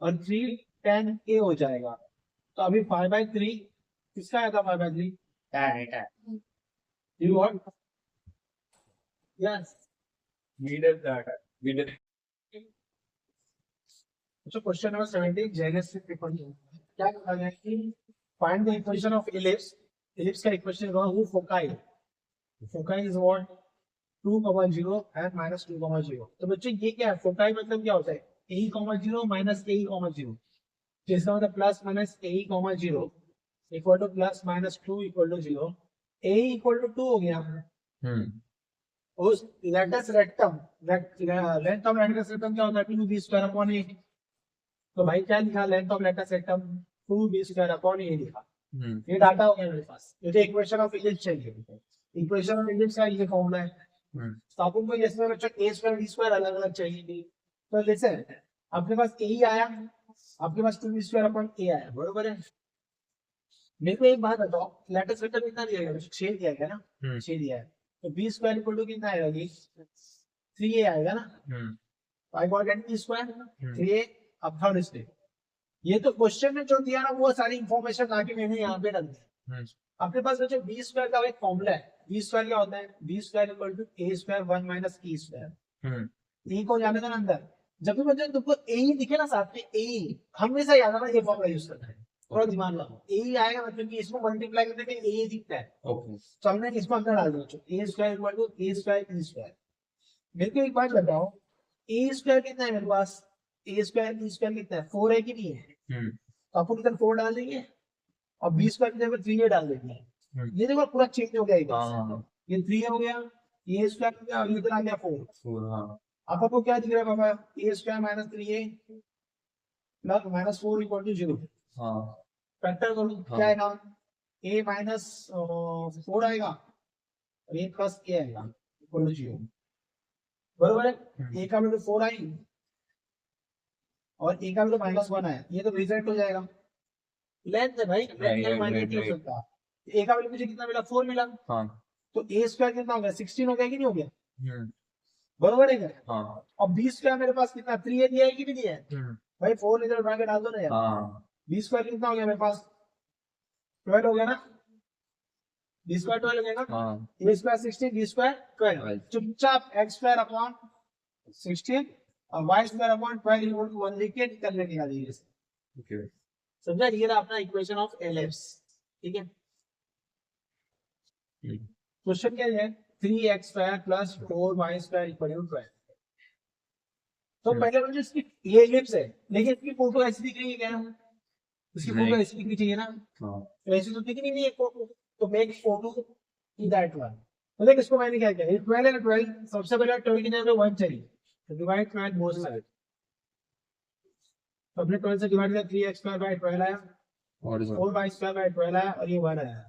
और 3 10 ए हो जाएगा। तो अभी 5/3 किसका आया था, 5/3 you want? Yes. Needed that. We did. So question number 17 JNS से पेपर में क्या कहा गया कि find the equation of ellipse। ellipse का equation होगा वो foci। foci is what 2, 0 and minus 2, 0। तो बच्चों ये क्या है, foci मतलब क्या होता है, a, 0 minus a, 0। जिसका मतलब plus minus a, 0 equal to plus minus 2 equal to 0। a equal to 2 हो गया। उस latus rectum length of latus rectum क्या होता है, 2b² अपॉन a। तो भाई क्या लिखा, length of latus rectum 2b² upon a लिखा। ये डाटा हो गया मेरे पास, मुझे इक्वेशन ऑफ इलिप्स चाहिए। इक्वेशन ऑफ इलिप्स का ये फॉर्मूला है। तो आपको इसमें बच्चों a² b² अलग अलग चाहिए। तो जैसे आपके पास a ही आया, आपके पास 2b² अपॉन a आया, बरोबर है। मेरे को एक बात बताओ, लेटस वेक्टर कितना दिया गया, 6 दिया गया ना, 6 दिया है, तो b² इक्वल टू कितना आएगा, ये 3a आएगा ना। I got get b², 3a अब थर्ड स्टेप। ये तो क्वेश्चन में जो दिया ना वो सारी इंफॉर्मेशन लाके मैंने यहाँ पे रख दी। आपके पास बच्चों b² का एक फॉर्मूला है। b² क्या होता है, b² equal to a² 1 minus e²। e को जाने देना अंदर, जब भी बच्चों तुमको a ही दिखे ना साथ में, a हमेशा याद रखना, ये फॉर्मूला यूज करना है, थोड़ा दिमाग लगाओ। a ही आएगा मतलब कि इसको मल्टीप्लाई करने पे a दिखता है। तो हमने इसको अंदर डाल दिया, a² equal to a² e²। मेरे को एक बात बताओ, a² कितना है मेरे पास, a² e² कितना है, 4 है कि नहीं है। तो आपको इधर 4 डाल देंगे और b² की जगह 3a डाल देंगे। ये देखो पूरा चेंज हो गया, ये 3 हो गया, a² हो गया, और इधर आ गया 4। अब आपको क्या दिख रहा है बाबा, a² minus 3a plus minus 4 equal to 0। Factor करो, क्या आएगा, a माइनस 4 आएगा और a प्लस a आएगा इक्वल टू 0, बरोबर है। a का वैल्यू 4 आई और a का वैल्यू माइनस 1 आया, ये तो रिजल्ट हो जाएगा। लेंथ है भाई, लेंथ माइनस नहीं हो सकता। a का वैल्यू मुझे कितना मिला, 4 मिला, तो a² कितना हो गया, 16 हो गया कि नहीं हो गया, बरोबर है क्या। और b² मेरे पास कितना 3a दिया है कि नहीं दिया है, भाई 4 इधर उठा के डाल दो ना यार। b² कितना हो गया मेरे पास, 12 हो गया ना, b² 12 हो गया ना, a² 16 b² 12। चुपचाप x² अपॉन 16 और y² अपॉन 12 इक्वल टू 1 लिख के निकलने निकालिए। समझा, ये रहा अपना इक्वेशन ऑफ एलिप्स, ठीक है। क्वेश्चन क्या है, 3x² plus 4y² equal to 12। तो पहले मुझे इसकी ये एलिप्स है, लेकिन इसकी फोटो ऐसी दिख रही है क्या, इसकी फोटो ऐसी दिखनी चाहिए ना, तो ऐसी तो दिख नहीं है फोटो, तो make photo to that one. तो देख इसको मैंने क्या किया, 12 है 12, सबसे पहले 12 की जगह 1 चाहिए, तो डिवाइड 12 बोथ साइड। तो हमने 12 से डिवाइड किया, 3x² बाय 12 आया और 4y² बाय 12 आया और ये 1 आया।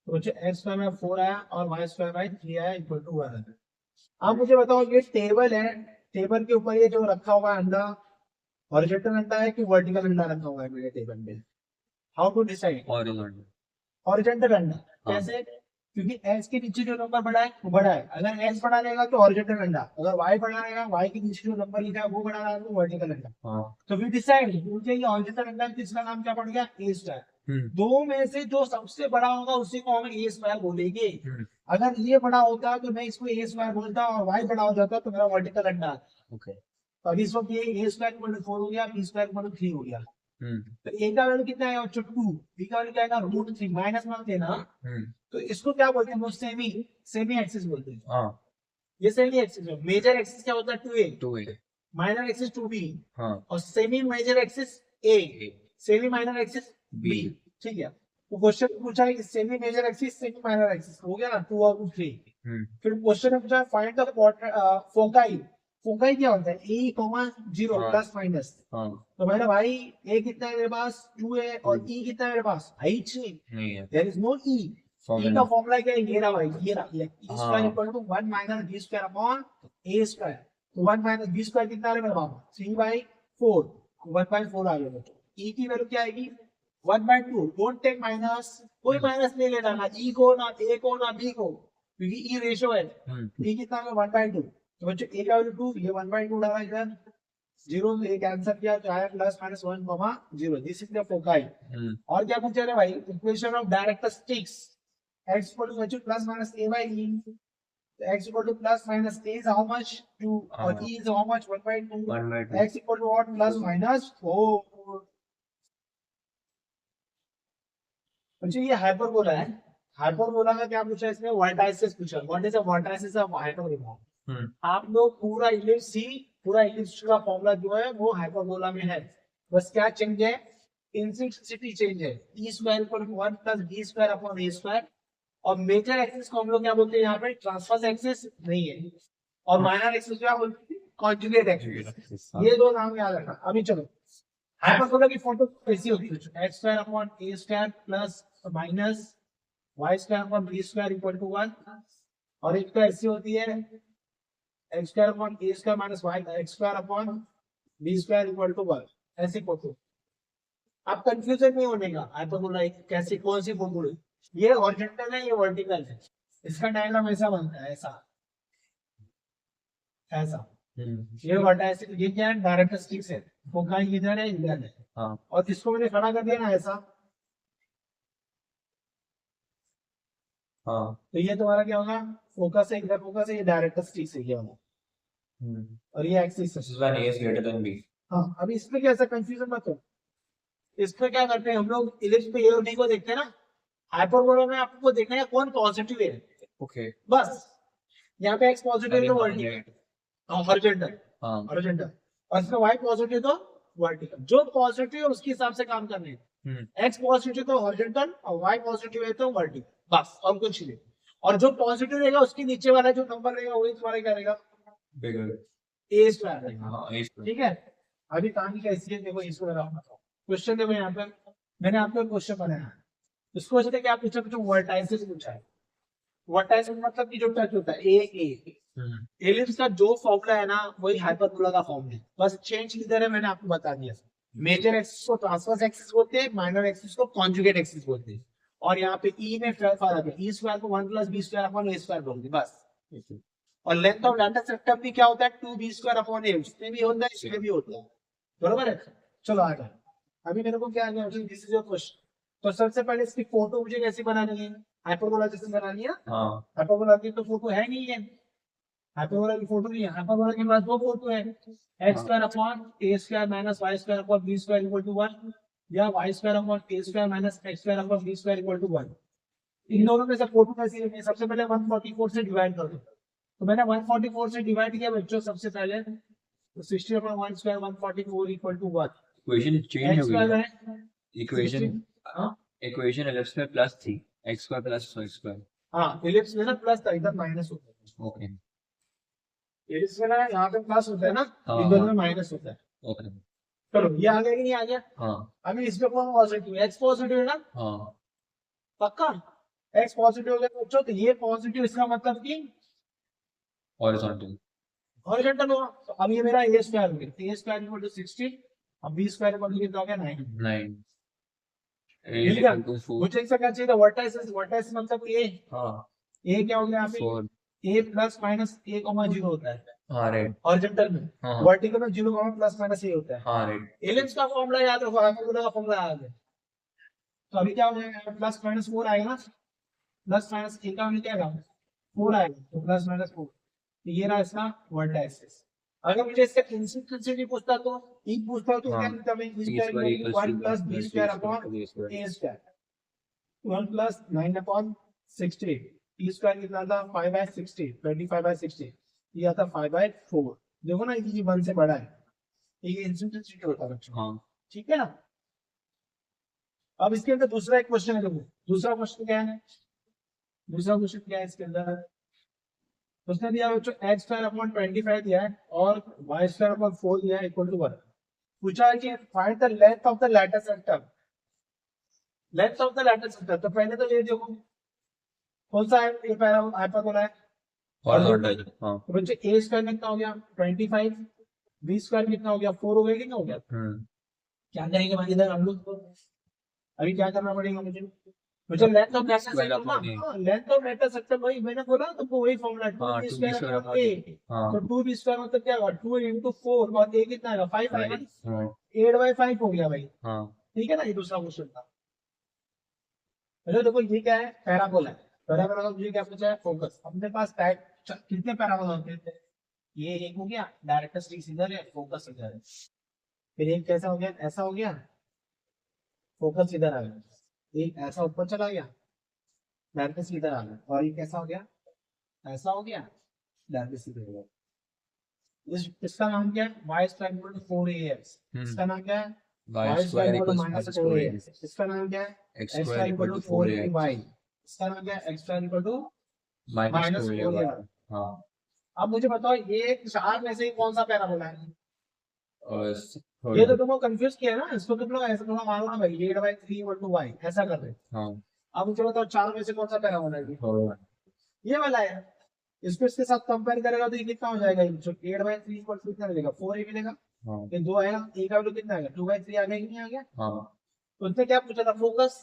तो बच्चे x² में 4 आया और y² बाय 3 आया इक्वल टू 1 आया। अब मुझे बताओ, ये टेबल है, टेबल के ऊपर ये जो रखा हुआ है अंडा, हॉरिजॉन्टल अंडा है कि वर्टिकल अंडा रखा हुआ है मेरे टेबल में? How to decide? Horizontal. Horizontal अंडा कैसे? क्योंकि एस के नीचे जो नंबर बड़ा है वो बड़ा है, अगर एस बड़ा रहेगा तो हॉरिजॉन्टल अंडा, अगर वाई बड़ा रहेगा वाई के नीचे जो नंबर लिखा है वो बड़ा रहेगा तो वर्टिकल अंडा। हाँ। तो वी डिसाइड मुझे ये हॉरिजॉन्टल अंडा किसका नाम क्या पड़ गया? ए स्क्वायर। दो में से जो सबसे बड़ा होगा उसी को हम ए स्क्वायर बोलेंगे। अगर ये बड़ा होता तो मैं इसको ए स्क्वायर बोलता और वाई बड़ा हो जाता तो मेरा वर्टिकल अंडा। ओके। तो अभी इस वक्त ये ए स्क्वायर इक्वल टू 4 हो गया, बी स्क्वायर इक्वल टू 3 हो गया। तो ए का वैल्यू कितना है? 2, बी का वैल्यू क्या है? √3 माइनस मान देना। तो इसको क्या बोलते हैं? वो सेमी एक्सिस बोलते हैं। हाँ। ये सेमी एक्सिस है। मेजर एक्सिस क्या होता है? 2a, 2a, minor axis 2b, हाँ, और semi major axis a, semi minor axis b। ठीक है। तो क्वेश्चन पूछा है कि semi major axis semi minor axis हो गया ना, 2 और 3। फिर क्वेश्चन में पूछा फाइंड द फोकाई। फोकाई क्या होता है? e, 0 हाँ। Plus minus. हाँ। तो मेरा भाई a कितना है मेरे पास? 2 है, और e कितना है मेरे पास? h नहीं है। There is no e। e का फॉर्मूला क्या है? ये रहा भाई, ये रहा, e square equal to 1 minus b square upon a square. तो 1 माइनस b स्क्वायर कितना है मेरे पास? 3/4, 1/4 आ गया। e की वैल्यू क्या आएगी? 1/2। डोंट टेक माइनस, कोई माइनस नहीं लेना, ना e को, ना a को, ना b को, क्योंकि e रेशियो है। e कितना है? 1/2। तो बच्चों a का वैल्यू 2, ये 1/2 डाला इधर, 0 एक आंसर किया तो आया plus minus 1, 0। This is the foci. और क्या पूछा है भाई? Equation of directrix. x equal to बच्चों plus minus a by e। x equal to plus minus a is how much? 2, और e is how much? 1/2। x equal to what? Plus minus 4। बच्चों ये hyperbola है। Hyperbola का क्या पूछा इसमें? Vertices पूछा। What is the vertices of hyperbola? आप लोग पूरा इलिप्स सी, पूरा इलिप्स का फॉर्मूला जो है वो हाइपरबोला में है। बस क्या चेंज है? इंटेंसिटी चेंज है। e square equal to 1 plus b square upon a square. और मेजर एक्सिस को हम लोग क्या बोलते हैं यहाँ पे? ट्रांसवर्स एक्सिस नहीं है। और माइनर एक्सिस क्या बोलते हैं? Conjugate axis. ये दो नाम याद रखना। अभी चलो हाइपरबोला की फोटो कैसी होती है? x square upon a square plus minus y square upon b square equal to 1। और एक तो ऐसी होती है x square upon a square minus y, x square upon b square equal to 1। ऐसी फोटो। आप कंफ्यूजन नहीं होने का। हाइपरबोला कैसी, कौन सी फोटो? ये हॉरिजॉन्टल है, ये वर्टिकल है। इसका डायग्राम ऐसा बनता है, ऐसा ऐसा। ये वर्टाइसिस, ये क्या है? डायरेक्ट्रिक्स है। फोकाई इधर है, इधर है। हाँ। और इसको मैंने खड़ा कर दिया ना ऐसा, हाँ। तो ये तुम्हारा क्या होगा? फोकस है, इधर फोकस है, ये डायरेक्ट्रिक्स है, ये होगा। और ये एक्सिस है। when a is greater than b। हाँ, अभी इसमें क्या ऐसा कंफ्यूजन मत हो। इसमें क्या करते हैं हम लोग? इलिप्स पे ए और बी को देखते हैं ना। हाइपरबोला में आपको देखना है कौन पॉजिटिव है। ओके। बस यहाँ पे x पॉजिटिव है तो वर्टिकल, हॉरिजॉन्टल, हाँ। हॉरिजॉन्टल। और इसमें y पॉजिटिव तो वर्टिकल। जो पॉजिटिव है उसके हिसाब से काम करने हैं। x पॉजिटिव तो हॉरिजॉन्टल और y पॉजिटिव है तो वर्टिकल, बस और कुछ नहीं। और जो पॉजिटिव रहेगा उसके नीचे वाला जो नंबर रहेगा वही तुम्हारा क्या रहेगा? बिगर a स्क्वायर रहेगा। हाँ, a स्क्वायर। ठीक है। अभी कहानी कैसी है देखो, इसको क्वेश्चन देखो यहाँ पे मैंने आपको क्वेश्चन बनाया। इसको वजह से क्या पूछा? कुछ वर्टाइसिस पूछा है। वर्टाइसिस मतलब कि जो टच होता है ए एलिप्स का जो फॉर्मूला है ना वही हाइपरबोला का फॉर्मूला है। बस चेंज किधर है मैंने आपको बता दिया। मेजर एक्सिस को ट्रांसवर्स एक्सिस बोलते हैं, माइनर एक्सिस को कॉन्जुगेट एक्सिस बोलते हैं। और यहाँ पे ई में फर्क है, ई स्क्वायर को 1 plus b square upon a square बोलते हैं बस। और लेंथ ऑफ डाटा सेक्टर भी क्या होता है? 2b square upon a। इसमें भी होता है, इसमें भी होता है, बरोबर है। चलो आगे। अभी मेरे को क्या आ गया? This is your question. तो सबसे पहले इसकी फोटो मुझे कैसी बनानी है? हाइपरबोला जैसे बनानी है। हाँ। हाइपरबोला की तो फोटो है नहीं है। हाइपरबोला की फोटो नहीं है। हाइपरबोला के पास दो फोटो है, x square upon a square minus y square upon b square equal to 1, या y square upon a square minus x square upon b square equal to 1। इन दोनों में से फोटो कैसी है? सबसे पहले 144 से डिवाइड कर दो। तो मैंने 144 से डिवाइड किया बच्चों सबसे पहले, तो 60 upon 1 square 144 equal to 1। Equation change हो गई है। इक्वेशन इक्वेशन एलिप्स में प्लस थी, x square plus y square. हाँ, एलिप्स में ना प्लस था, इधर माइनस होता है। ओके। एलिप्स में ना यहाँ पे प्लस होता है ना, हाँ, इधर हाँ। में माइनस होता है। ओके। चलो ये आ गया कि नहीं आ गया? हाँ। अभी इसमें कौन पॉजिटिव है? x पॉजिटिव है ना, हाँ। पक्का x पॉजिटिव हो गया तो बच्चों, तो ये पॉजिटिव, इसका मतलब कि हॉरिजॉन्टल। हॉरिजॉन्टल होगा। तो अब ये मेरा a स्क्वायर हो गया, a स्क्वायर इक्वल टू 60 अब बी स्क्वायर इक्वल कितना हो गया 9। 9 ठीक है, मुझे इसका क्या चाहिए था वर्टाइसिस, वर्टाइसिस मतलब ए, हाँ ए क्या हो गया यहाँ पे 4 ए प्लस माइनस ए कॉमा 0 होता है हाँ राइट हॉरिजॉन्टल में, हाँ वर्टिकल में 0 कॉमा प्लस माइनस ए होता है। हाँ राइट एलिप्स का फॉर्मूला याद रखो, हाइपरबोला का फॉर्मूला याद है। तो अभी क्या हो जाएगा प्लस माइनस 4 आएगा ना, प्लस माइनस ए का वैल्यू क्या आएगा 4 आएगा, तो प्लस माइनस 4, तो ये रहा इसका वर्टाइसिस। अगर मुझे इसका इंसिडेंट पूछता तो ई पूछता तो क्या लिखता मैं e square equal to 1 plus b square upon a square 1 plus 9 upon 60, e square कितना था 5/60, 25/60, ये आता 5/4। देखो ना ये 1 से बड़ा है, ये इंसिडेंट होता है बच्चों, हाँ ठीक है ना। अब इसके अंदर दूसरा एक क्वेश्चन है, देखो दूसरा क्वेश्चन क्या है, दूसरा क्वेश्चन क्या है इसके अंदर, उसने दिया बच्चों x स्क्वायर अपॉन 25 दिया है और y स्क्वायर अपॉन 4 दिया है इक्वल टू 1। पूछा है कि find the length of the latter sector, length of the latter sector. तो पहले तो ये देखो कौन सा है ये पहला हाइपरबोला है, हॉरिजॉन्टल हाँ तो बच्चे a स्क्वायर कितना हो गया 25, b स्क्वायर कितना हो गया 4 हो गया, कितना हो गया, क्या करेंगे भाई इधर हम लोग, अभी क्या करना पड़ेगा मुझे लेंथ ऑफ लैटर सेक्टर ना, लेंथ ऑफ लैटर सेक्टर वही मैंने बोला तो वही formula 2b square upon a, तो 2b स्क्वायर मतलब क्या होगा 2 into 4 और a कितना आएगा 5 आएगा, 8/5 हो गया भाई। ठीक है ना, ये दूसरा क्वेश्चन था। चलो देखो ये क्या है पैराबोला है, पैराबोला का मुझे क्या पूछा है फोकस। अपने पास टाइप कितने पैराबोला होते हैं, ये एक हो गया डायरेक्ट्रिक्स इधर है फोकस इधर है, फिर एक कैसा हो गया ऐसा हो गया फोकस इधर आ गया, एक ऐसा ऊपर चला गया डायरेक्ट्रिक्स इधर आ गया, और ये कैसा हो गया ऐसा हो गया डायरेक्ट्रिक्स इधर हो गया। इसका नाम क्या है y square equal to 4ax, इसका नाम क्या है y square equal to -4ax, इसका नाम क्या है x square equal to 4ay, इसका नाम क्या है x square equal to -4ay। हाँ अब मुझे बताओ ये चार में से ही कौन सा पैराबोला है, और ये तो तुमको कंफ्यूज किया है ना, इसको तुम लोग ऐसा थोड़ा मानो ना भाई 8/3 इक्वल टू y ऐसा कर रहे। हाँ अब मुझे बताओ चार में से कौन सा पैराबोला है, ये वाला है। इसको इसके साथ कंपेयर करेगा तो ये कितना हो जाएगा, जो 8/3 इक्वल टू कितना मिलेगा 4a मिलेगा, ये 2 आएगा, a का वैल्यू कितना आएगा 2/3 आ गया कि नहीं आ गया। तो उसने क्या पूछा था फोकस,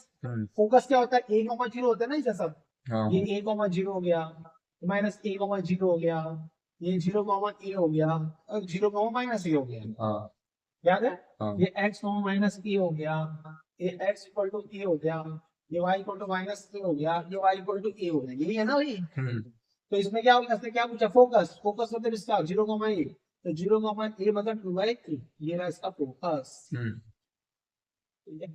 फोकस क्या होता है a, 0 होता है ना, ये सब ये a, 0 हो गया माइनस a, 0 हो गया, ये 0, a हो गया और 0, माइनस a हो गया, याद है ये x, माइनस a हो गया, ये x इक्वल टू a हो गया, ये y equal to minus a हो गया, ये y इक्वल टू a हो गया, यही है ना भाई। तो इसमें क्या होगा, इसने क्या पूछा फोकस, फोकस मतलब इसका 0, a, तो 0, a मतलब 2/3, ये रहा इसका फोकस। ठीक है,